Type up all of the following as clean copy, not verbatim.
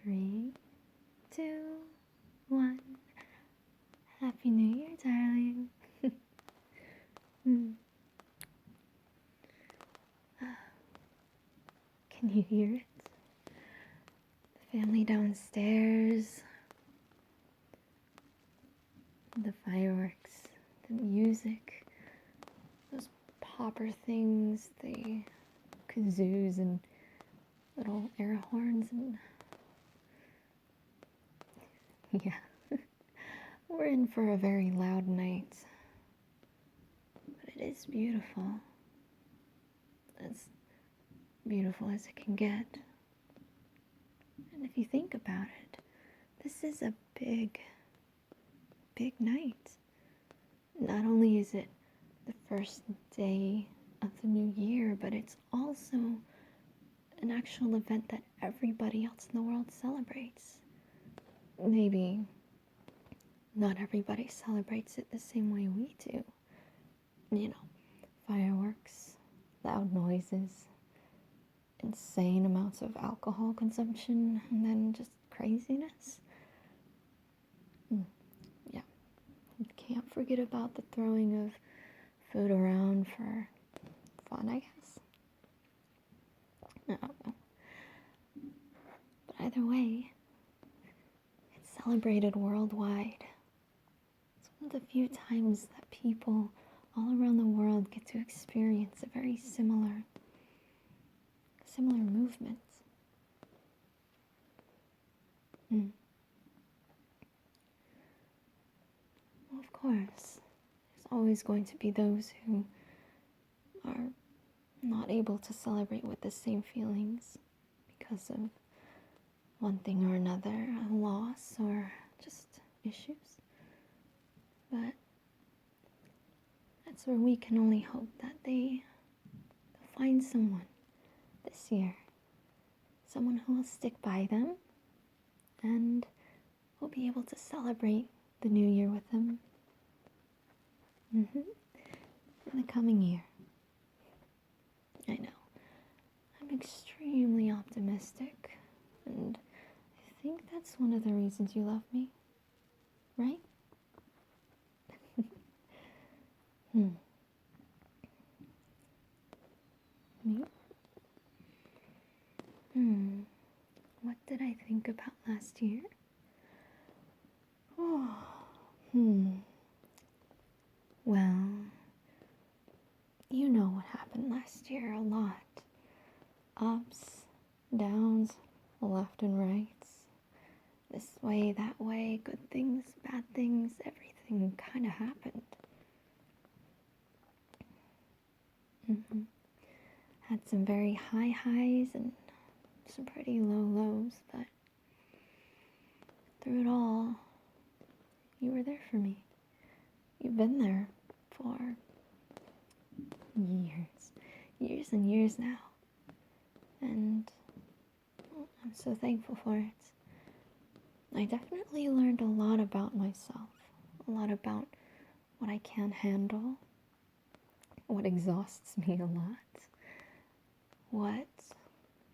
3, 2, 1. Happy New Year, darling. Can you hear it? The family downstairs, the fireworks, the music, those popper things, the kazoos and little air horns, and yeah, we're in for a very loud night, but it is beautiful. As beautiful as it can get. And if you think about it, this is a big night. Not only is it the first day of the new year, but it's also an actual event that everybody else in the world celebrates. Maybe not everybody celebrates it the same way we do. You know, fireworks, loud noises, insane amounts of alcohol consumption, and then just craziness. Yeah, you can't forget about the throwing of food around for fun, I guess. I don't know. But either way, it's celebrated worldwide. It's one of the few times that people all around the world get to experience a very similar movement. Well, of course, there's always going to be those who are not able to celebrate with the same feelings because of one thing or another, a loss or just issues. But that's where we can only hope that they'll find someone this year, someone who will stick by them and will be able to celebrate the new year with them in the coming year. I know, I'm extremely optimistic, and I think that's one of the reasons you love me, right? Me? What did I think about last year? Well, you know what happened last year a lot. Ups, downs, left and rights. This way, that way, good things, bad things, everything kind of happened. Had some very high highs and some pretty low lows, but through it all, you were there for me. You've been there for years and years now, and I'm so thankful for it. I definitely learned a lot about myself, a lot about what I can handle, what exhausts me a lot, what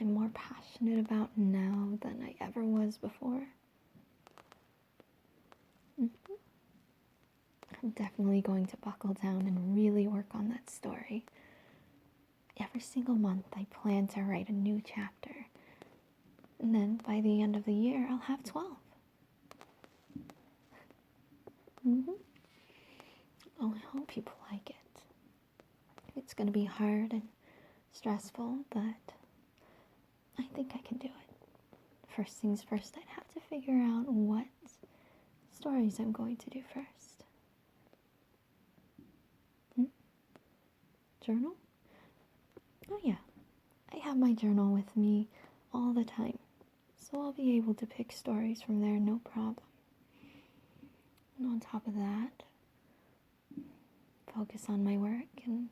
I'm more passionate about now than I ever was before. I'm definitely going to buckle down and really work on that story. Every single month I plan to write a new chapter, and then by the end of the year I'll have 12. Oh, I hope people like it. It's going to be hard and stressful, but I think I can do it. First things first, I'd have to figure out what stories I'm going to do first. Journal? Oh yeah, I have my journal with me all the time, so I'll be able to pick stories from there, no problem. And on top of that, focus on my work and,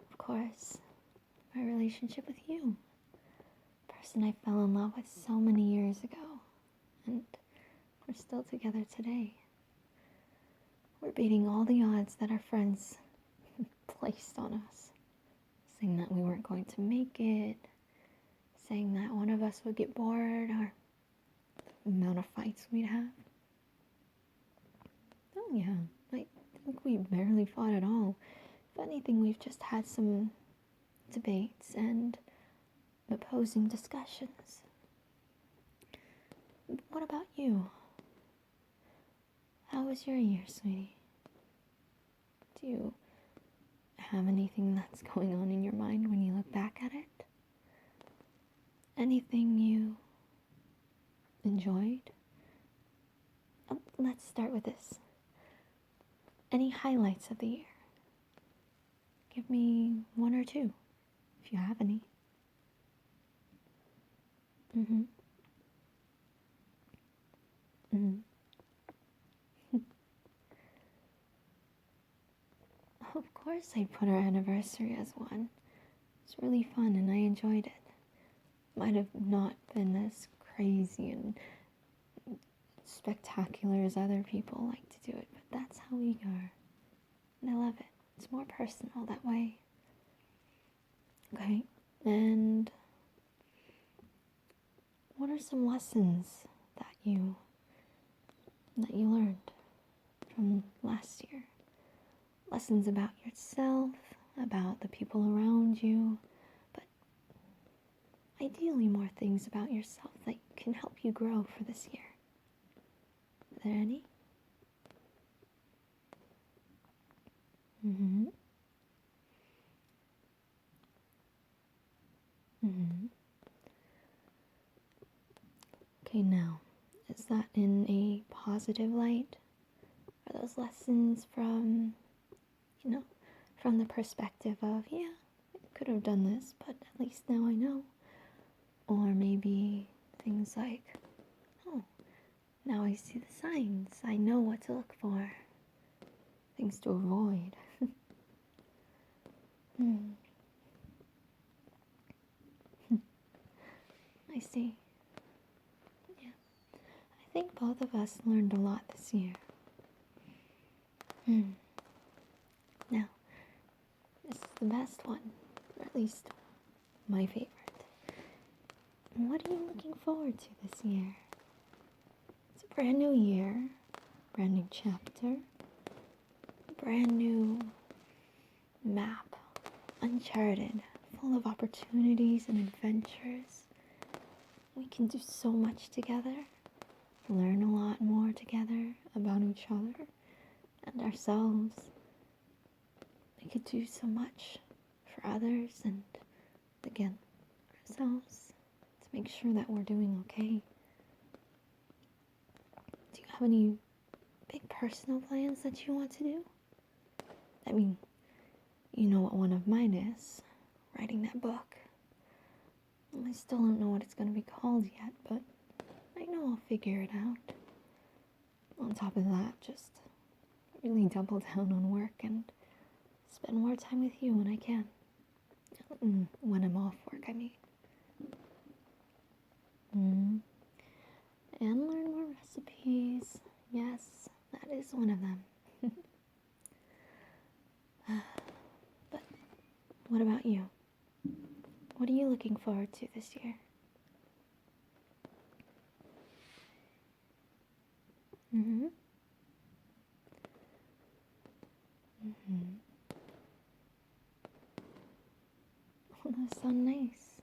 of course, my relationship with you. The person I fell in love with so many years ago, and we're still together today. We're beating all the odds that our friends placed on us, saying that we weren't going to make it, saying that one of us would get bored or amount of fights we'd have. Oh yeah, I think we barely fought at all. If anything, we've just had some debates and opposing discussions. What about you? How was your year, sweetie? Do you have anything that's going on in your mind when you look back at it? Anything you enjoyed? Let's start with this. Any highlights of the year? Give me one or two, if you have any. Mm-hmm. Mm-hmm. Of course I'd put our anniversary as one. It's really fun and I enjoyed it. Might have not been as crazy and spectacular as other people like to do it, but that's how we are. And I love it. It's more personal that way. Okay, and what are some lessons that you learned from last year? Lessons about yourself, about the people around you, but ideally more things about yourself that can help you grow for this year. Are there any? Mm-hmm. Mm-hmm. Okay, now, is that in a positive light? Are those lessons from, from the perspective of, yeah, I could have done this, but at least now I know? Or maybe things like, oh, now I see the signs. I know what to look for. Things to avoid. I see. Yeah. I think both of us learned a lot this year. Now, this is the best one, or at least my favorite. What are you looking forward to this year? It's a brand new year, brand new chapter, brand new map, uncharted, full of opportunities and adventures. We can do so much together, learn a lot more together about each other and ourselves. We could do so much for others and, again, ourselves to make sure that we're doing okay. Do you have any big personal plans that you want to do? I mean, you know what one of mine is, writing that book. I still don't know what it's going to be called yet, but I know I'll figure it out. On top of that, just really double down on work and spend more time with you when I can. When I'm off work, I mean. And learn more recipes. Yes, that is one of them. But what about you? What are you looking forward to this year? Oh, that sounds nice.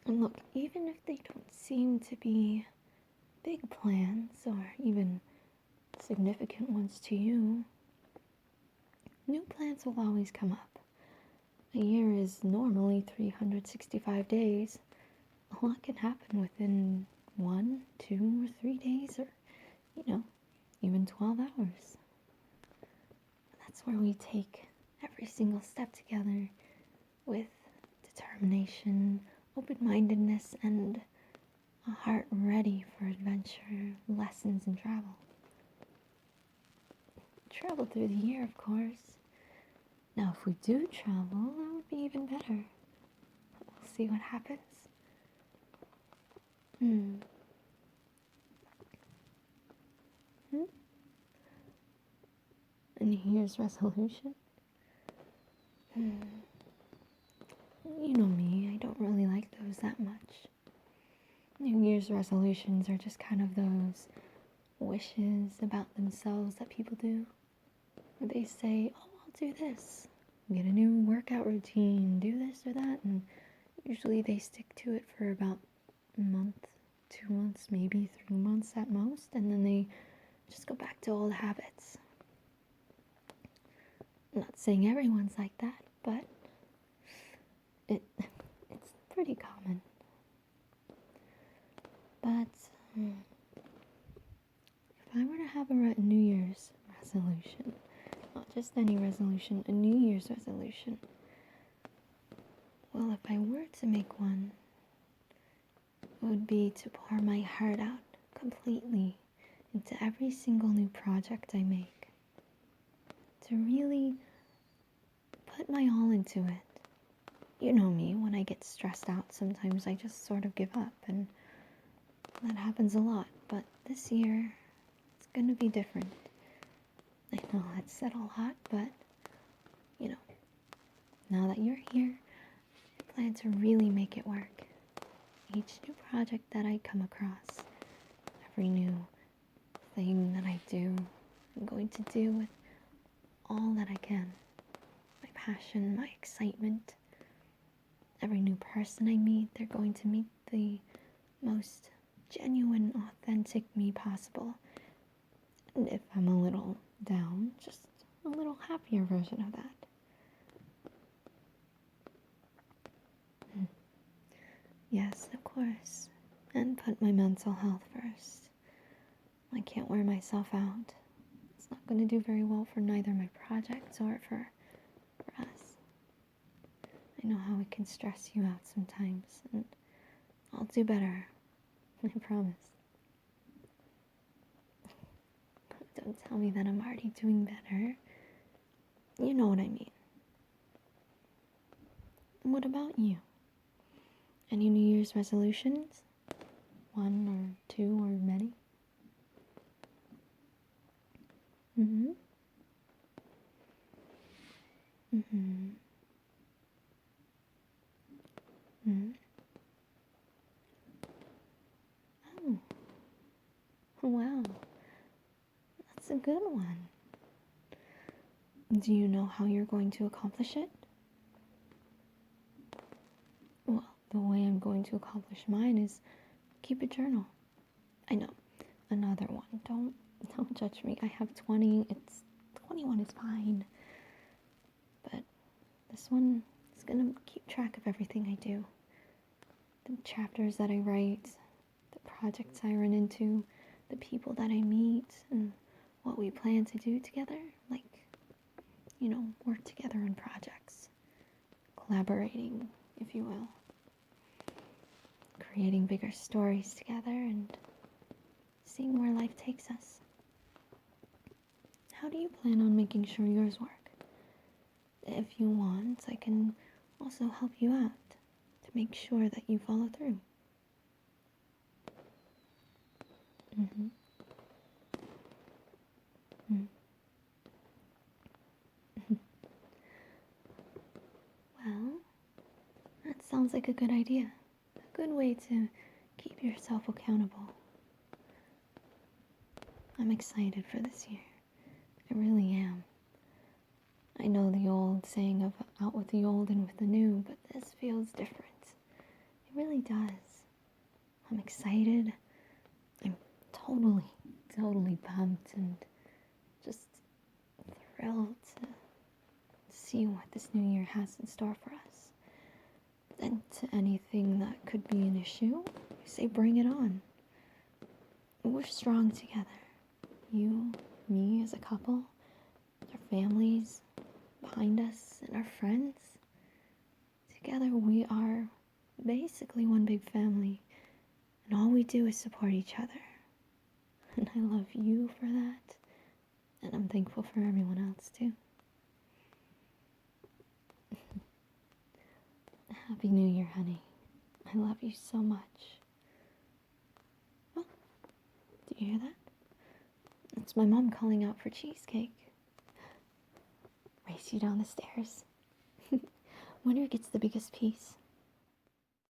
And look, even if they don't seem to be big plans or even significant ones to you, new plans will always come up. A year is normally 365 days. A lot can happen within 1, 2, or 3 days, or, even 12 hours. That's where we take every single step together with determination, open-mindedness, and a heart ready for adventure, lessons, and travel. Travel through the year, of course. Now, if we do travel, that would be even better. We'll see what happens. A New Year's resolution? You know me, I don't really like those that much. New New Year's resolutions are just kind of those wishes about themselves that people do. Where they say, oh, I'll do this. Get a new workout routine, do this or that. And usually they stick to it for about a month, 2 months, maybe 3 months at most. And then they just go back to old habits. I'm not saying everyone's like that, but it's pretty common. But if I were to have a New Year's resolution, not just any resolution, a New Year's resolution, well, if I were to make one, it would be to pour my heart out completely into every single new project I make. To really put my all into it. You know me, when I get stressed out, sometimes I just sort of give up, and that happens a lot. But this year, it's going to be different. I know I've said a lot, but, you know, now that you're here, I plan to really make it work. Each new project that I come across, every new thing that I do, I'm going to do with all that I can. My passion, my excitement. Every new person I meet, they're going to meet the most genuine, authentic me possible. And if I'm a little down, just a little happier version of that. Yes, of course. And put my mental health first. I can't wear myself out. It's not going to do very well for neither my projects or for us. I know how it can stress you out sometimes, and I'll do better. I promise. Don't tell me that I'm already doing better. You know what I mean. What about you? Any New Year's resolutions? 1 or 2 or many? Oh. Wow. That's a good one. Do you know how you're going to accomplish it? Well, the way I'm going to accomplish mine is keep a journal. I know, another one. Don't judge me. I have 20. 21 is fine. But this one is gonna keep track of everything I do. The chapters that I write, the projects I run into, the people that I meet, and what we plan to do together. Like, you know, work together on projects. Collaborating, if you will. Creating bigger stories together and seeing where life takes us. How do you plan on making sure yours work? If you want, I can also help you out to make sure that you follow through. Well, that sounds like a good idea. A good way to keep yourself accountable. I'm excited for this year. I really am. I know the old saying of out with the old and with the new, but this feels different. It really does. I'm excited. I'm totally pumped and just thrilled to see what this new year has in store for us. And to anything that could be an issue, I say bring it on. We're strong together. You, me as a couple, our families behind us, and our friends. Together we are basically one big family, and all we do is support each other. And I love you for that, and I'm thankful for everyone else too. Happy New Year, honey. I love you so much. Oh, do you hear that? It's my mom calling out for cheesecake. Race you down the stairs. Winner gets the biggest piece.